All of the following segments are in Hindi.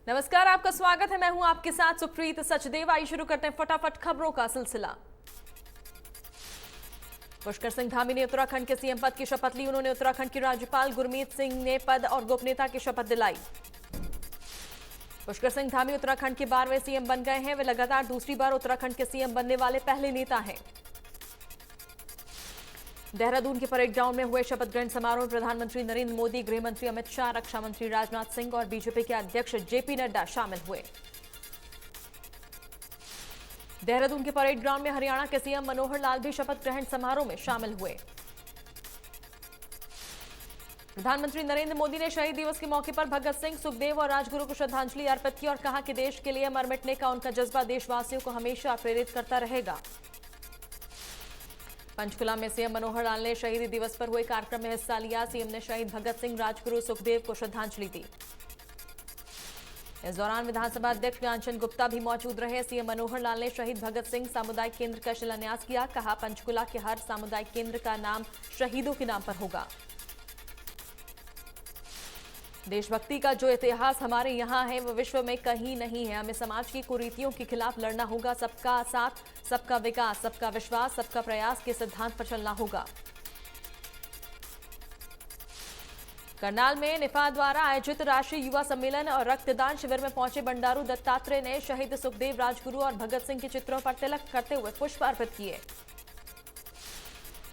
नमस्कार, आपका स्वागत है। मैं हूं आपके साथ सुप्रीत सचदेव। आइए शुरू करते हैं फटाफट खबरों का सिलसिला। पुष्कर सिंह धामी ने उत्तराखंड के सीएम पद की शपथ ली। उन्होंने उत्तराखंड की राज्यपाल गुरमीत सिंह ने पद और गोपनीयता की शपथ दिलाई। पुष्कर सिंह धामी उत्तराखंड के 12वें सीएम बन गए हैं। वे लगातार दूसरी बार उत्तराखंड के सीएम बनने वाले पहले नेता हैं। देहरादून के परेड ग्राउंड में हुए शपथ ग्रहण समारोह में प्रधानमंत्री नरेंद्र मोदी, गृह मंत्री अमित शाह, रक्षा मंत्री राजनाथ सिंह और बीजेपी के अध्यक्ष जेपी नड्डा शामिल हुए। देहरादून के परेड ग्राउंड में हरियाणा के सीएम मनोहर लाल भी शपथ ग्रहण समारोह में शामिल हुए। प्रधानमंत्री नरेंद्र मोदी ने शहीद दिवस के मौके पर भगत सिंह, सुखदेव और राजगुरु को श्रद्धांजलि अर्पित की और कहा कि देश के लिए मर मिटने का उनका जज्बा देशवासियों को हमेशा प्रेरित करता रहेगा। पंचकुला में सीएम मनोहर लाल ने शहीदी दिवस पर हुए कार्यक्रम में हिस्सा लिया। सीएम ने शहीद भगत सिंह, राजगुरु, सुखदेव को श्रद्धांजलि दी। इस दौरान विधानसभा अध्यक्ष ज्ञानचंद गुप्ता भी मौजूद रहे। सीएम मनोहर लाल ने शहीद भगत सिंह सामुदायिक केंद्र का शिलान्यास किया। कहा, पंचकुला के हर सामुदायिक केंद्र का नाम शहीदों के नाम पर होगा। देशभक्ति का जो इतिहास हमारे यहाँ है वो विश्व में कहीं नहीं है। हमें समाज की कुरीतियों के खिलाफ लड़ना होगा। सबका साथ, सबका विकास, सबका विश्वास, सबका प्रयास के सिद्धांत पर चलना होगा। करनाल में निफा द्वारा आयोजित राष्ट्रीय युवा सम्मेलन और रक्तदान शिविर में पहुंचे बंडारू दत्तात्रेय ने शहीद सुखदेव, राजगुरु और भगत सिंह के चित्रों पर तिलक करते हुए पुष्प अर्पित किए।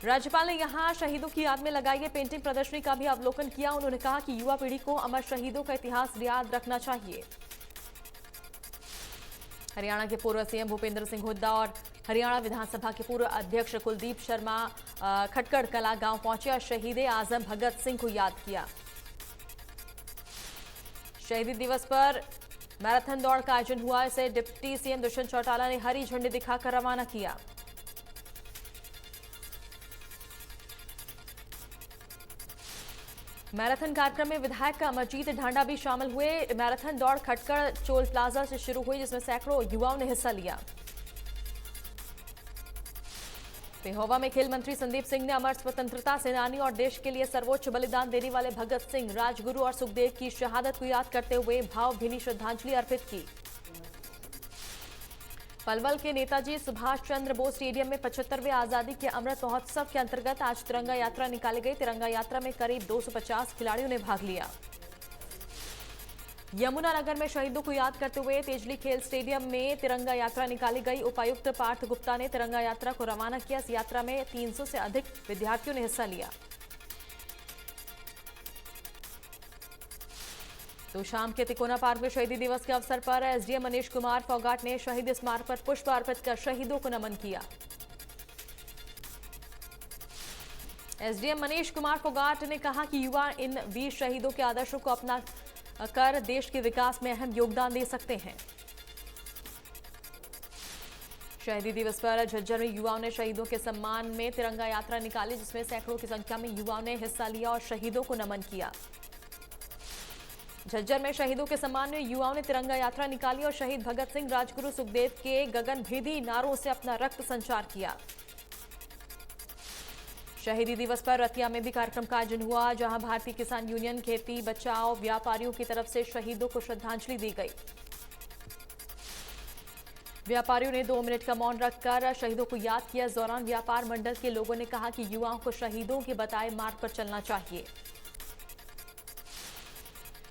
राज्यपाल ने यहां शहीदों की याद में लगाई गई पेंटिंग प्रदर्शनी का भी अवलोकन किया। उन्होंने कहा कि युवा पीढ़ी को अमर शहीदों का इतिहास याद रखना चाहिए। हरियाणा के पूर्व सीएम भूपेंद्र सिंह हुड्डा और हरियाणा विधानसभा के पूर्व अध्यक्ष कुलदीप शर्मा खटकड़ कला गांव पहुंचे और शहीद आजम भगत सिंह को याद किया। शहीदी दिवस पर मैराथन दौड़ का आयोजन हुआ। इसे डिप्टी सीएम दुष्यंत चौटाला ने हरी झंडी दिखाकर रवाना किया। मैराथन कार्यक्रम में विधायक अमरजीत ढांडा भी शामिल हुए। मैराथन दौड़ खटकड़ चोल प्लाजा से शुरू हुई, जिसमें सैकड़ों युवाओं ने हिस्सा लिया। पेहोवा में खेल मंत्री संदीप सिंह ने अमर स्वतंत्रता सेनानी और देश के लिए सर्वोच्च बलिदान देने वाले भगत सिंह, राजगुरु और सुखदेव की शहादत को याद करते हुए भावभीनी श्रद्धांजलि अर्पित की। पलवल के नेताजी सुभाष चंद्र बोस स्टेडियम में 75वें आजादी के अमृत महोत्सव के अंतर्गत आज तिरंगा यात्रा निकाली गई। तिरंगा यात्रा में करीब 250 खिलाड़ियों ने भाग लिया। यमुनानगर में शहीदों को याद करते हुए तेजली खेल स्टेडियम में तिरंगा यात्रा निकाली गई। उपायुक्त पार्थ गुप्ता ने तिरंगा यात्रा को रवाना किया। इस यात्रा में 300 से अधिक विद्यार्थियों ने हिस्सा लिया। तो शाम के तिकोना पार्क में शहीदी दिवस के अवसर पर एसडीएम मनीष कुमार फोगाट ने शहीद स्मारक पर पुष्प अर्पित कर शहीदों को नमन किया। एसडीएम मनीष कुमार फोगाट ने कहा कि युवा इन वीर शहीदों के आदर्शों को अपना कर देश के विकास में अहम योगदान दे सकते हैं। शहीदी दिवस पर झज्जर में युवाओं ने शहीदों के सम्मान में तिरंगा यात्रा निकाली, जिसमें सैकड़ों की संख्या में युवाओं ने हिस्सा लिया और शहीदों को नमन किया। झज्जर में शहीदों के सम्मान में युवाओं ने तिरंगा यात्रा निकाली और शहीद भगत सिंह, राजगुरु, सुखदेव के गगनभेदी नारों से अपना रक्त संचार किया। शहीदी दिवस पर रतिया में भी कार्यक्रम का आयोजन हुआ, जहां भारतीय किसान यूनियन, खेती बचाओ व्यापारियों की तरफ से शहीदों को श्रद्धांजलि दी गई। व्यापारियों ने 2 मिनट का मौन रखकर शहीदों को याद किया। इस दौरान व्यापार मंडल के लोगों ने कहा कि युवाओं को शहीदों के बताए मार्ग पर चलना चाहिए।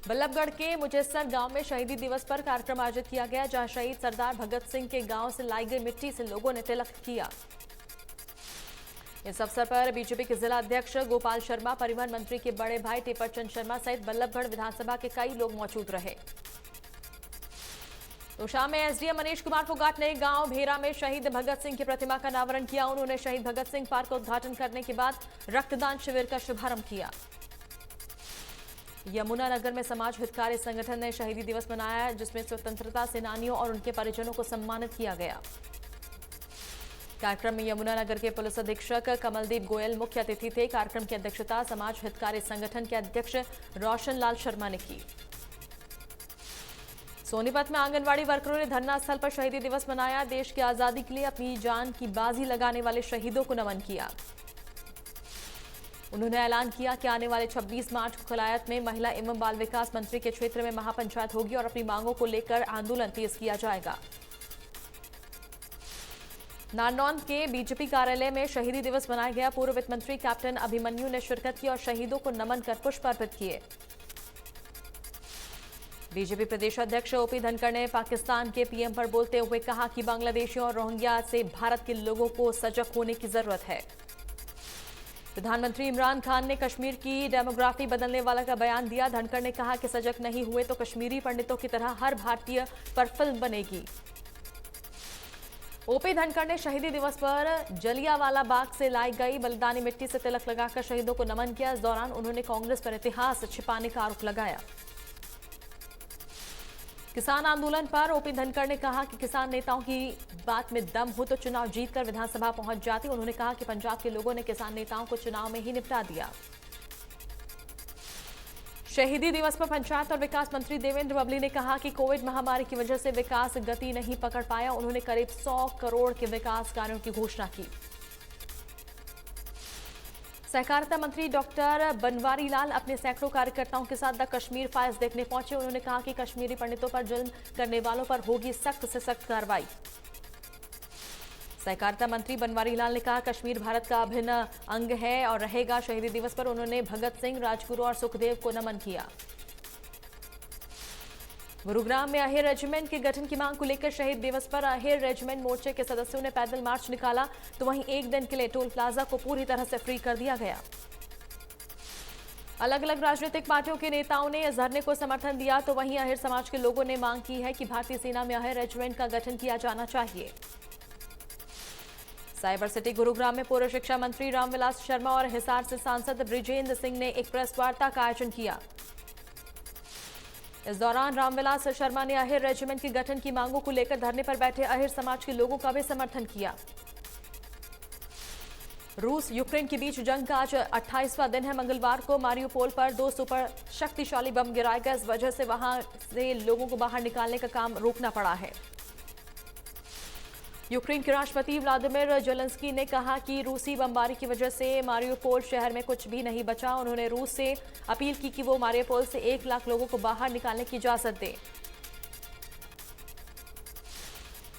बल्लभगढ़ के मुजेसर गांव में शहीदी दिवस पर कार्यक्रम आयोजित किया गया, जहां शहीद सरदार भगत सिंह के गांव से लाई गई मिट्टी से लोगों ने तिलक किया। इस अवसर पर बीजेपी के जिला अध्यक्ष गोपाल शर्मा, परिवहन मंत्री के बड़े भाई टेपरचंद शर्मा सहित बल्लभगढ़ विधानसभा के कई लोग मौजूद रहे। तो शाम में एसडीएम मनीष कुमार फोगाट ने गांव भेरा में शहीद भगत सिंह की प्रतिमा का अनावरण किया। उन्होंने शहीद भगत सिंह पार्क का उद्घाटन करने के बाद रक्तदान शिविर का शुभारंभ किया। यमुनानगर में समाज हितकारी संगठन ने शहीदी दिवस मनाया, जिसमें स्वतंत्रता सेनानियों और उनके परिजनों को सम्मानित किया गया। कार्यक्रम में यमुनानगर के पुलिस अधीक्षक कमलदीप गोयल मुख्य अतिथि थे। कार्यक्रम की अध्यक्षता समाज हितकारी संगठन के अध्यक्ष रोशन लाल शर्मा ने की। सोनीपत में आंगनवाड़ी वर्करों ने धरना स्थल पर शहीदी दिवस मनाया। देश की आजादी के लिए अपनी जान की बाजी लगाने वाले शहीदों को नमन किया। उन्होंने ऐलान किया कि आने वाले 26 मार्च को कलायत में महिला एवं बाल विकास मंत्री के क्षेत्र में महापंचायत होगी और अपनी मांगों को लेकर आंदोलन तेज किया जाएगा। नारनौंद के बीजेपी कार्यालय में शहीदी दिवस मनाया गया। पूर्व वित्त मंत्री कैप्टन अभिमन्यु ने शिरकत की और शहीदों को नमन कर पुष्प अर्पित किए। बीजेपी प्रदेश अध्यक्ष ओपी धनखड़ ने पाकिस्तान के पीएम पर बोलते हुए कहा कि बांग्लादेशियों और रोहिंग्या से भारत के लोगों को सजग होने की जरूरत है। प्रधानमंत्री इमरान खान ने कश्मीर की डेमोग्राफी बदलने वाला का बयान दिया। धनखड़ ने कहा कि सजग नहीं हुए तो कश्मीरी पंडितों की तरह हर भारतीय पर फिल्म बनेगी। ओपी धनखड़ ने शहीदी दिवस पर जलियांवाला बाग से लाई गई बलिदानी मिट्टी से तिलक लगाकर शहीदों को नमन किया। इस दौरान उन्होंने कांग्रेस पर इतिहास छिपाने का आरोप लगाया। किसान आंदोलन पर ओपी धनखड़ ने कहा कि किसान नेताओं की बात में दम हो तो चुनाव जीतकर विधानसभा पहुंच जाती। उन्होंने कहा कि पंजाब के लोगों ने किसान नेताओं को चुनाव में ही निपटा दिया। शहीदी दिवस पर पंचायत और विकास मंत्री देवेंद्र बबली ने कहा कि कोविड महामारी की वजह से विकास गति नहीं पकड़ पाया। उन्होंने करीब 100 करोड़ के विकास कार्यों की घोषणा की। सहकारिता मंत्री डॉक्टर बनवारी लाल अपने सैकड़ों कार्यकर्ताओं के साथ द कश्मीर फाइल्स देखने पहुंचे। उन्होंने कहा कि कश्मीरी पंडितों पर जुल्म करने वालों पर होगी सख्त से सख्त कार्रवाई। सहकारिता मंत्री बनवारी लाल ने कहा कश्मीर भारत का अभिन्न अंग है और रहेगा। शहीदी दिवस पर उन्होंने भगत सिंह, राजगुरु और सुखदेव को नमन किया। गुरुग्राम में अहिर रेजिमेंट के गठन की मांग को लेकर शहीद दिवस पर अहिर रेजिमेंट मोर्चे के सदस्यों ने पैदल मार्च निकाला, तो वहीं एक दिन के लिए टोल प्लाजा को पूरी तरह से फ्री कर दिया गया। अलग अलग राजनीतिक पार्टियों के नेताओं ने इस धरने को समर्थन दिया, तो वहीं अहिर समाज के लोगों ने मांग की है कि भारतीय सेना में अहिर रेजिमेंट का गठन किया जाना चाहिए। साइबर सिटी गुरुग्राम में पूर्व शिक्षा मंत्री रामविलास शर्मा और हिसार से सांसद ब्रिजेंद्र सिंह ने एक प्रेस वार्ता का आयोजन किया। इस दौरान रामविलास शर्मा ने अहिर रेजिमेंट के गठन की मांगों को लेकर धरने पर बैठे अहिर समाज के लोगों का भी समर्थन किया। रूस यूक्रेन के बीच जंग का आज 28वां दिन है। मंगलवार को मारियोपोल पर 2 सुपर शक्तिशाली बम गिराए गए। इस वजह से वहां से लोगों को बाहर निकालने का काम रोकना पड़ा है। यूक्रेन के राष्ट्रपति व्लादिमीर जेलेंस्की ने कहा कि रूसी बमबारी की वजह से मारियोपोल शहर में कुछ भी नहीं बचा। उन्होंने रूस से अपील की कि वो मारियोपोल से 1 लाख लोगों को बाहर निकालने की इजाजत दे।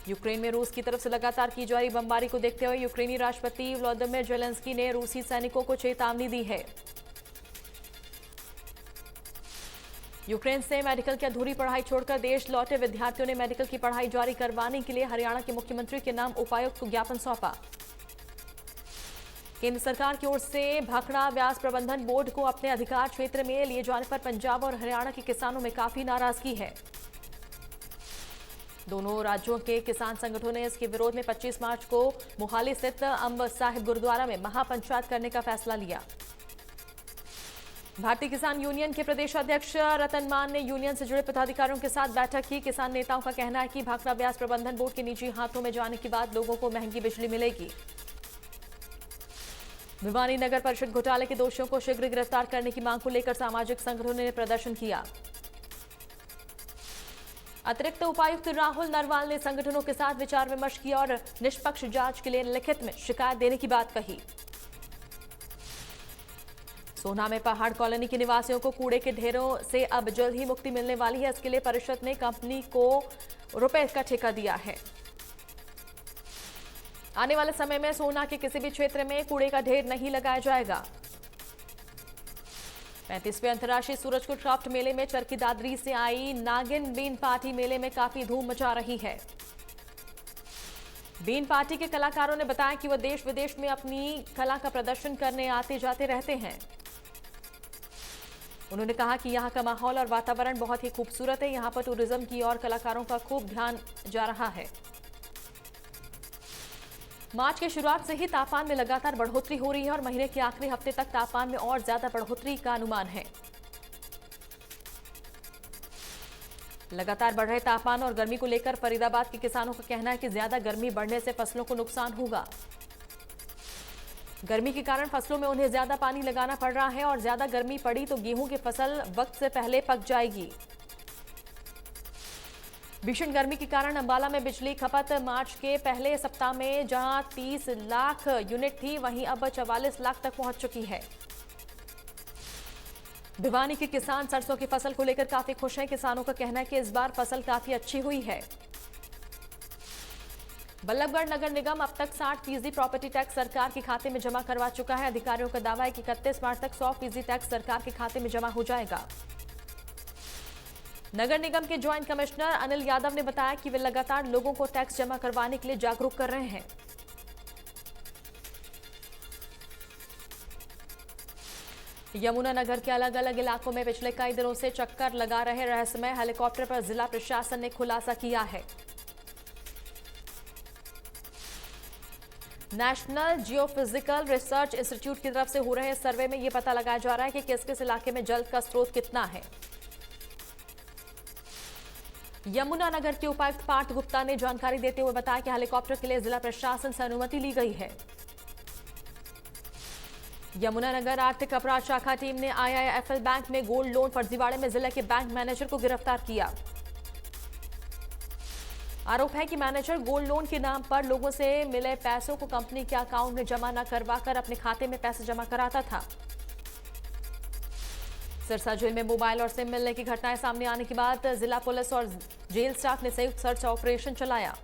यूक्रेन में रूस की तरफ से लगातार की जा रही बमबारी को देखते हुए यूक्रेनी राष्ट्रपति व्लादिमीर जेलेंस्की ने रूसी सैनिकों को चेतावनी दी है। यूक्रेन से मेडिकल की अधूरी पढ़ाई छोड़कर देश लौटे विद्यार्थियों ने मेडिकल की पढ़ाई जारी करवाने के लिए हरियाणा के मुख्यमंत्री के नाम उपायुक्त को ज्ञापन सौंपा। केंद्र सरकार की ओर से भाखड़ा व्यास प्रबंधन बोर्ड को अपने अधिकार क्षेत्र में लिए जाने पर पंजाब और हरियाणा के किसानों में काफी नाराजगी है। दोनों राज्यों के किसान संगठनों ने इसके विरोध में 25 मार्च को मोहाली स्थित अंब साहिब गुरुद्वारा में महापंचायत करने का फैसला लिया। भारतीय किसान यूनियन के प्रदेश अध्यक्ष रतन मान ने यूनियन से जुड़े पदाधिकारियों के साथ बैठक की। किसान नेताओं का कहना है कि भाखड़ा व्यास प्रबंधन बोर्ड के निजी हाथों में जाने के बाद लोगों को महंगी बिजली मिलेगी। भिवानी नगर परिषद घोटाले के दोषियों को शीघ्र गिरफ्तार करने की मांग को लेकर सामाजिक संगठनों ने प्रदर्शन किया। अतिरिक्त उपायुक्त राहुल नरवाल ने संगठनों के साथ विचार विमर्श किया और निष्पक्ष जांच के लिए लिखित में शिकायत देने की बात कही। सोना में पहाड़ कॉलोनी के निवासियों को कूड़े के ढेरों से अब जल्द ही मुक्ति मिलने वाली है। इसके लिए परिषद ने कंपनी को रुपए का ठेका दिया है। आने वाले समय में सोना के किसी भी क्षेत्र में कूड़े का ढेर नहीं लगाया जाएगा। 35वें अंतर्राष्ट्रीय सूरजकुंड क्राफ्ट मेले में चरखी दादरी से आई नागिन बीन पार्टी मेले में काफी धूम मचा रही है। बीन पार्टी के कलाकारों ने बताया कि वह देश विदेश में अपनी कला का प्रदर्शन करने आते जाते रहते हैं। उन्होंने कहा कि यहाँ का माहौल और वातावरण बहुत ही खूबसूरत है। यहाँ पर टूरिज्म की और कलाकारों का खूब ध्यान जा रहा है। मार्च की शुरुआत से ही तापमान में लगातार बढ़ोतरी हो रही है और महीने के आखिरी हफ्ते तक तापमान में और ज्यादा बढ़ोतरी का अनुमान है। लगातार बढ़ रहे तापमान और गर्मी को लेकर फरीदाबाद के किसानों का कहना है कि ज्यादा गर्मी बढ़ने से फसलों को नुकसान होगा। गर्मी के कारण फसलों में उन्हें ज्यादा पानी लगाना पड़ रहा है और ज्यादा गर्मी पड़ी तो गेहूं की फसल वक्त से पहले पक जाएगी। भीषण गर्मी के कारण अंबाला में बिजली खपत मार्च के पहले सप्ताह में जहां 30 लाख यूनिट थी, वहीं अब 44 लाख तक पहुंच चुकी है। भिवानी के किसान सरसों की फसल को लेकर काफी खुश हैं। किसानों का कहना है कि इस बार फसल काफी अच्छी हुई है। बल्लभगढ़ नगर निगम अब तक 60% प्रॉपर्टी टैक्स सरकार के खाते में जमा करवा चुका है। अधिकारियों का दावा है कि 31 मार्च तक 100% टैक्स सरकार के खाते में जमा हो जाएगा। नगर निगम के ज्वाइंट कमिश्नर अनिल यादव ने बताया कि वे लगातार लोगों को टैक्स जमा करवाने के लिए जागरूक कर रहे हैं। यमुनानगर के अलग अलग इलाकों में पिछले कई दिनों से चक्कर लगा रहे रहस्यमय हेलीकॉप्टर पर जिला प्रशासन ने खुलासा किया है। नेशनल जियोफिजिकल रिसर्च इंस्टीट्यूट की तरफ से हो रहे सर्वे में यह पता लगाया जा रहा है कि किस किस इलाके में जल का स्रोत कितना है। यमुनानगर के उपायुक्त पार्थ गुप्ता ने जानकारी देते हुए बताया कि हेलीकॉप्टर के लिए जिला प्रशासन से अनुमति ली गई है। यमुनानगर आर्थिक अपराध शाखा टीम ने IIFL बैंक में गोल्ड लोन फर्जीवाड़े में जिले के बैंक मैनेजर को गिरफ्तार किया। आरोप है कि मैनेजर गोल्ड लोन के नाम पर लोगों से मिले पैसों को कंपनी के अकाउंट में जमा न करवाकर अपने खाते में पैसे जमा कराता था। सिरसा जेल में मोबाइल और सिम मिलने की घटनाएं सामने आने के बाद जिला पुलिस और जेल स्टाफ ने संयुक्त सर्च ऑपरेशन चलाया।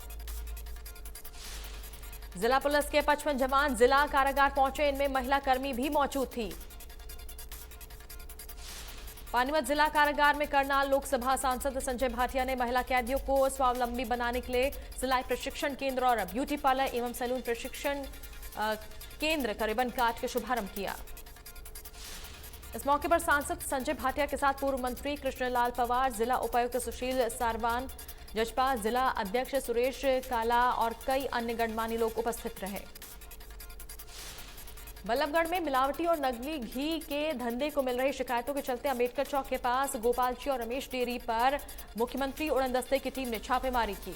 जिला पुलिस के 55 जवान जिला कारागार पहुंचे। इनमें महिला कर्मी भी मौजूद थी। पानीपत जिला कारागार में करनाल लोकसभा सांसद संजय भाटिया ने महिला कैदियों को स्वावलंबी बनाने के लिए सिलाई प्रशिक्षण केंद्र और ब्यूटी पार्लर एवं सैलून प्रशिक्षण केंद्र का रिबन काट के शुभारंभ किया। इस मौके पर सांसद संजय भाटिया के साथ पूर्व मंत्री कृष्णलाल पवार, जिला उपायुक्त सुशील सारवान, जजपा जिला अध्यक्ष सुरेश काला और कई अन्य गणमान्य लोग उपस्थित रहे। बल्लभगढ़ में मिलावटी और नकली घी के धंधे को मिल रही शिकायतों के चलते अंबेडकर चौक के पास गोपालजी और रमेश डेयरी पर मुख्यमंत्री उड़नदस्ते की टीम ने छापेमारी की।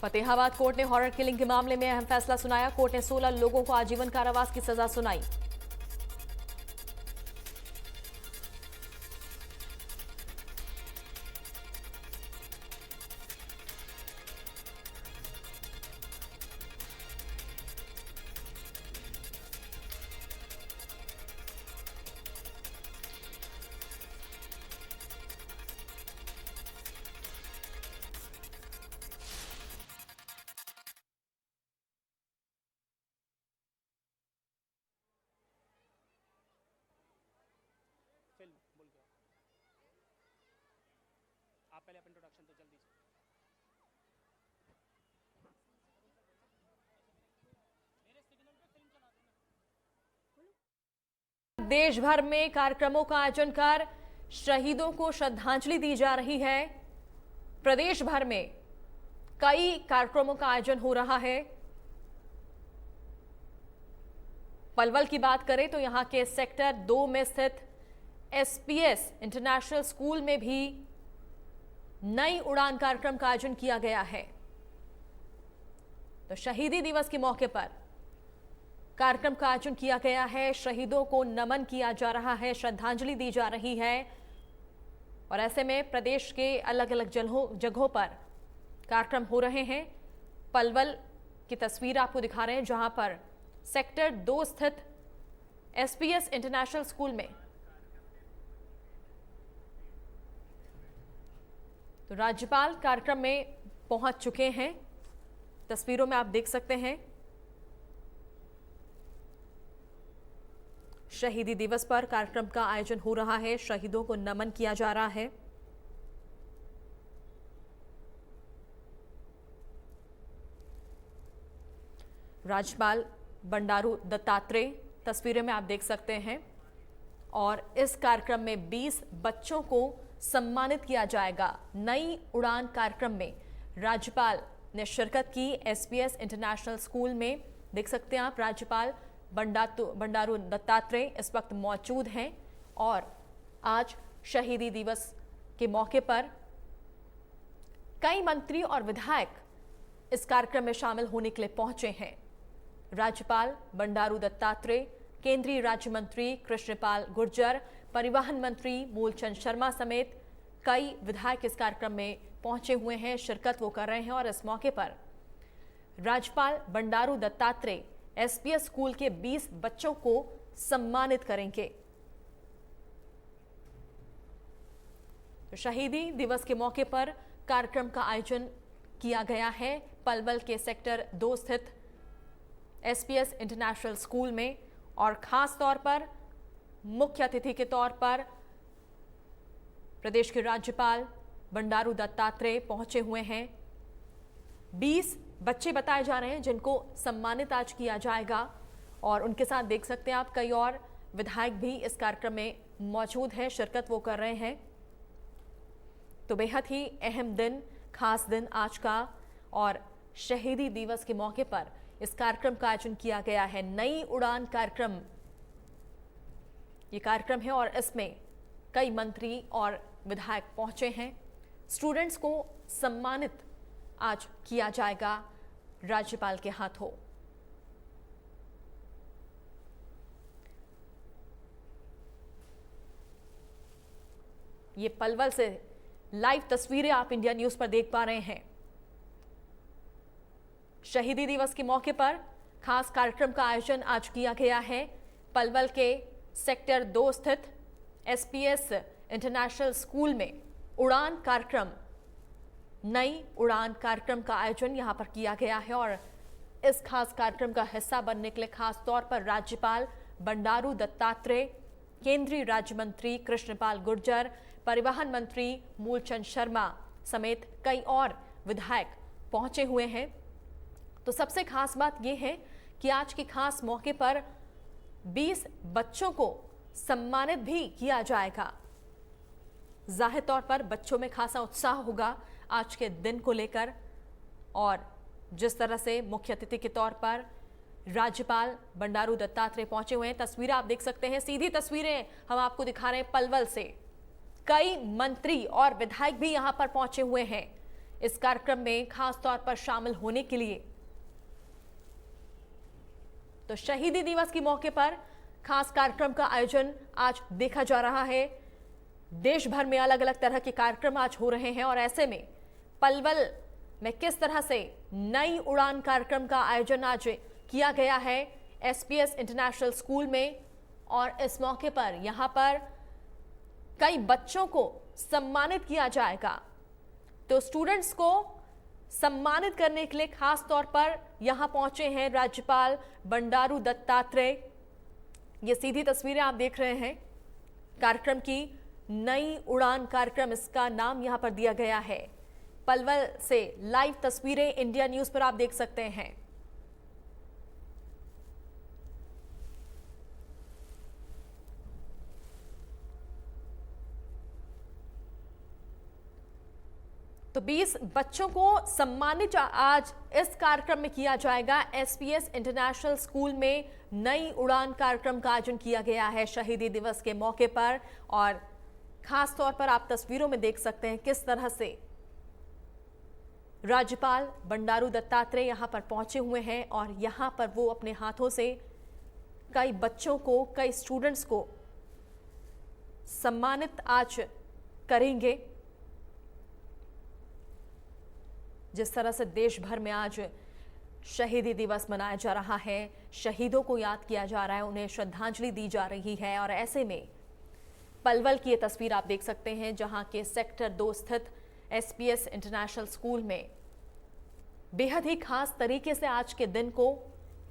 फतेहाबाद कोर्ट ने हॉरर किलिंग के मामले में अहम फैसला सुनाया। कोर्ट ने 16 लोगों को आजीवन कारावास की सजा सुनाई। फिल्म बोल के आप पहले अपना इंट्रोडक्शन तो जल्दी से। मेरे सिग्नल पे फिल्म चला देना। देश भर में कार्यक्रमों का आयोजन कर शहीदों को श्रद्धांजलि दी जा रही है। प्रदेश भर में कई कार्यक्रमों का आयोजन हो रहा है। पलवल की बात करें तो यहां के सेक्टर 2 में स्थित SPS इंटरनेशनल स्कूल में भी नई उड़ान कार्यक्रम का आयोजन किया गया है। तो शहीदी दिवस के मौके पर कार्यक्रम का आयोजन किया गया है। शहीदों को नमन किया जा रहा है, श्रद्धांजलि दी जा रही है। और ऐसे में प्रदेश के अलग अलग जगहों पर कार्यक्रम हो रहे हैं। पलवल की तस्वीर आपको दिखा रहे हैं, जहां पर सेक्टर 2 स्थित SPS इंटरनेशनल स्कूल में तो राज्यपाल कार्यक्रम में पहुंच चुके हैं। तस्वीरों में आप देख सकते हैं शहीदी दिवस पर कार्यक्रम का आयोजन हो रहा है। शहीदों को नमन किया जा रहा है। राज्यपाल बंडारू दत्तात्रेय तस्वीरों में आप देख सकते हैं। और इस कार्यक्रम में 20 बच्चों को सम्मानित किया जाएगा। नई उड़ान कार्यक्रम में राज्यपाल ने शिरकत की। SPS इंटरनेशनल स्कूल में देख सकते हैं आप, राज्यपाल बंडारू दत्तात्रेय इस वक्त मौजूद हैं। और आज शहीदी दिवस के मौके पर कई मंत्री और विधायक इस कार्यक्रम में शामिल होने के लिए पहुंचे हैं। राज्यपाल बंडारू दत्तात्रेय, केंद्रीय राज्य मंत्री कृष्णपाल गुर्जर, परिवहन मंत्री मूलचंद शर्मा समेत कई विधायक इस कार्यक्रम में पहुंचे हुए हैं, शिरकत वो कर रहे हैं। और इस मौके पर राज्यपाल बंडारू दत्तात्रेय SPS स्कूल के 20 बच्चों को सम्मानित करेंगे। तो शहीदी दिवस के मौके पर कार्यक्रम का आयोजन किया गया है पलवल के सेक्टर 2 स्थित एसपीएस इंटरनेशनल स्कूल में, और खास तौर पर मुख्य अतिथि के तौर पर प्रदेश के राज्यपाल बंडारू दत्तात्रेय पहुंचे हुए हैं। 20 बच्चे बताए जा रहे हैं जिनको सम्मानित आज किया जाएगा, और उनके साथ देख सकते हैं आप कई और विधायक भी इस कार्यक्रम में मौजूद हैं, शिरकत वो कर रहे हैं। तो बेहद ही अहम दिन, खास दिन आज का, और शहीदी दिवस के मौके पर इस कार्यक्रम का आयोजन किया गया है। नई उड़ान कार्यक्रम ये कार्यक्रम है, और इसमें कई मंत्री और विधायक पहुंचे हैं। स्टूडेंट्स को सम्मानित आज किया जाएगा राज्यपाल के हाथों। ये पलवल से लाइव तस्वीरें आप इंडिया न्यूज पर देख पा रहे हैं। शहीदी दिवस के मौके पर खास कार्यक्रम का आयोजन आज किया गया है पलवल के सेक्टर 2 स्थित एसपीएस इंटरनेशनल स्कूल में। उड़ान कार्यक्रम, नई उड़ान कार्यक्रम का आयोजन यहां पर किया गया है, और इस खास कार्यक्रम का हिस्सा बनने के लिए खास तौर पर राज्यपाल बंडारू दत्तात्रेय, केंद्रीय राज्य मंत्री कृष्णपाल गुर्जर, परिवहन मंत्री मूलचंद शर्मा समेत कई और विधायक पहुंचे हुए हैं। तो सबसे खास बात यह है कि आज के खास मौके पर 20 बच्चों को सम्मानित भी किया जाएगा। जाहिर तौर पर बच्चों में खासा उत्साह होगा आज के दिन को लेकर, और जिस तरह से मुख्य अतिथि के तौर पर राज्यपाल बंडारू दत्तात्रेय पहुंचे हुए हैं, तस्वीरें आप देख सकते हैं, सीधी तस्वीरें हम आपको दिखा रहे हैं पलवल से। कई मंत्री और विधायक भी यहां पर पहुंचे हुए हैं इस कार्यक्रम में खास तौर पर शामिल होने के लिए। तो शहीदी दिवस के मौके पर खास कार्यक्रम का आयोजन आज देखा जा रहा है। देश भर में अलग अलग तरह के कार्यक्रम आज हो रहे हैं, और ऐसे में पलवल में किस तरह से नई उड़ान कार्यक्रम का आयोजन आज किया गया है एसपीएस इंटरनेशनल स्कूल में, और इस मौके पर यहां पर कई बच्चों को सम्मानित किया जाएगा। तो स्टूडेंट्स को सम्मानित करने के लिए खास तौर पर यहां पहुंचे हैं राज्यपाल बंडारू दत्तात्रेय। ये सीधी तस्वीरें आप देख रहे हैं कार्यक्रम की। नई उड़ान कार्यक्रम इसका नाम यहां पर दिया गया है। पलवल से लाइव तस्वीरें इंडिया न्यूज पर आप देख सकते हैं। तो 20 बच्चों को सम्मानित आज इस कार्यक्रम में किया जाएगा। एसपीएस इंटरनेशनल स्कूल में नई उड़ान कार्यक्रम का आयोजन किया गया है शहीदी दिवस के मौके पर, और खास तौर पर आप तस्वीरों में देख सकते हैं किस तरह से राज्यपाल बंडारू दत्तात्रेय यहां पर पहुंचे हुए हैं, और यहां पर वो अपने हाथों से कई बच्चों को, कई स्टूडेंट्स को सम्मानित आज करेंगे। जिस तरह से देश भर में आज शहीदी दिवस मनाया जा रहा है, शहीदों को याद किया जा रहा है, उन्हें श्रद्धांजलि दी जा रही है, और ऐसे में पलवल की ये तस्वीर आप देख सकते हैं जहां के सेक्टर 2 स्थित एसपीएस इंटरनेशनल स्कूल में बेहद ही खास तरीके से आज के दिन को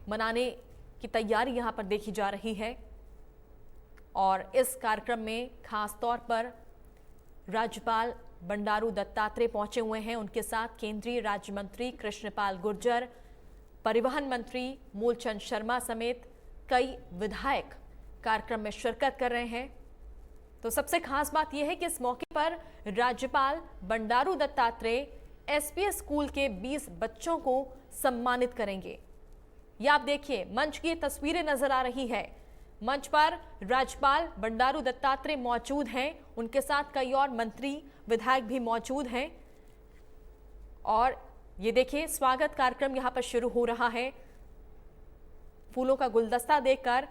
मनाने की तैयारी यहां पर देखी जा रही है। और इस कार्यक्रम में खास तौर पर राज्यपाल बंडारू दत्तात्रेय पहुंचे हुए हैं, उनके साथ केंद्रीय राज्य मंत्री कृष्णपाल गुर्जर, परिवहन मंत्री मूलचंद शर्मा समेत कई विधायक कार्यक्रम में शिरकत कर रहे हैं। तो सबसे खास बात यह है कि इस मौके पर राज्यपाल बंडारू दत्तात्रेय एसपीएस स्कूल के 20 बच्चों को सम्मानित करेंगे। ये आप देखिए, मंच की तस्वीरें नजर आ रही है। मंच पर राज्यपाल बंडारू दत्तात्रेय मौजूद हैं, उनके साथ कई और मंत्री विधायक भी मौजूद हैं, और ये देखिए स्वागत कार्यक्रम यहां पर शुरू हो रहा है। फूलों का गुलदस्ता देकर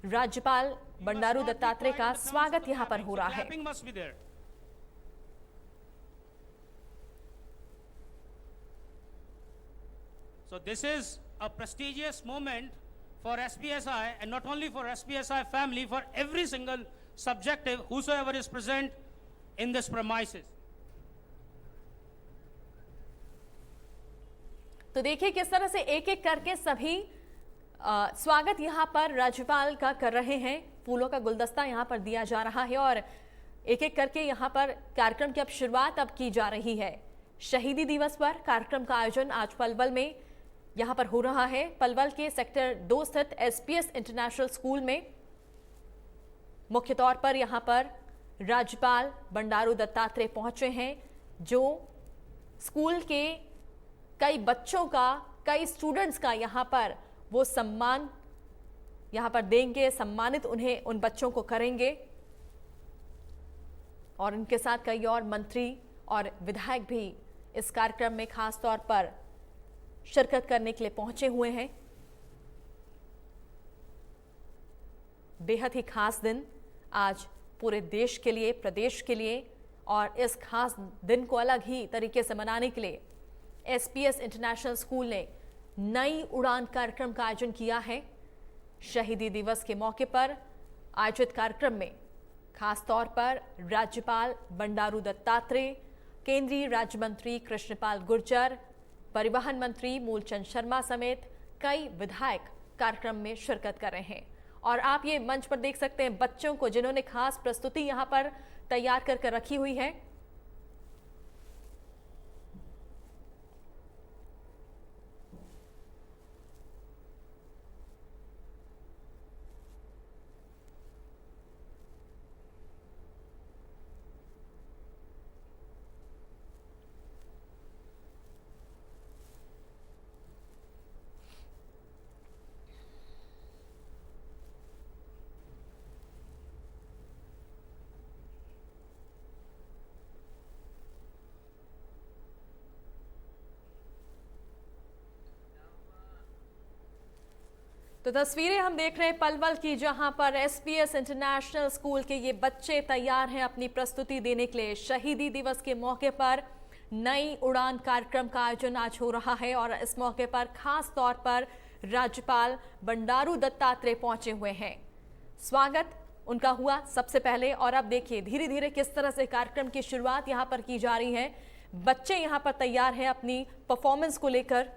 राज्यपाल बंडारू दत्तात्रेय का स्वागत यहां पर हो रहा है। So this is a prestigious moment for SPSI, and not only for SPSI family, for every single subjective whosoever is present in this premises. तो देखिए किस तरह से एक एक करके सभी स्वागत यहाँ पर राज्यपाल का कर रहे हैं। फूलों का गुलदस्ता यहाँ पर दिया जा रहा है और एक एक करके यहाँ पर कार्यक्रम की अब शुरुआत अब की जा रही है। शहीदी दिवस पर कार्यक्रम का आयोजन आज पलवल में यहाँ पर हो रहा है। पलवल के सेक्टर 2 स्थित SPS इंटरनेशनल स्कूल में मुख्य तौर पर यहाँ पर राज्यपाल बंडारू दत्तात्रेय पहुंचे हैं, जो स्कूल के कई बच्चों का, कई स्टूडेंट्स का यहाँ पर वो सम्मान यहाँ पर देंगे, सम्मानित उन्हें उन बच्चों को करेंगे। और उनके साथ कई और मंत्री और विधायक भी इस कार्यक्रम में खास तौर पर शिरकत करने के लिए पहुंचे हुए हैं। बेहद ही खास दिन आज पूरे देश के लिए, प्रदेश के लिए, और इस खास दिन को अलग ही तरीके से मनाने के लिए SPS इंटरनेशनल स्कूल ने नई उड़ान कार्यक्रम का आयोजन किया है। शहीदी दिवस के मौके पर आयोजित कार्यक्रम में खास तौर पर राज्यपाल बंडारू दत्तात्रेय, केंद्रीय राज्य मंत्री कृष्णपाल गुर्जर, परिवहन मंत्री मूलचंद शर्मा समेत कई विधायक कार्यक्रम में शिरकत कर रहे हैं। और आप ये मंच पर देख सकते हैं बच्चों को, जिन्होंने खास प्रस्तुति यहाँ पर तैयार कर रखी हुई है। तो तस्वीरें हम देख रहे हैं पलवल की, जहां पर SPS इंटरनेशनल स्कूल के ये बच्चे तैयार हैं अपनी प्रस्तुति देने के लिए। शहीदी दिवस के मौके पर नई उड़ान कार्यक्रम का आयोजन आज हो रहा है और इस मौके पर खास तौर पर राज्यपाल बंडारू दत्तात्रेय पहुंचे हुए हैं। स्वागत उनका हुआ सबसे पहले, और अब देखिए धीरे धीरे किस तरह से कार्यक्रम की शुरुआत यहां पर की जा रही है। बच्चे यहां पर तैयार हैं अपनी परफॉर्मेंस को लेकर।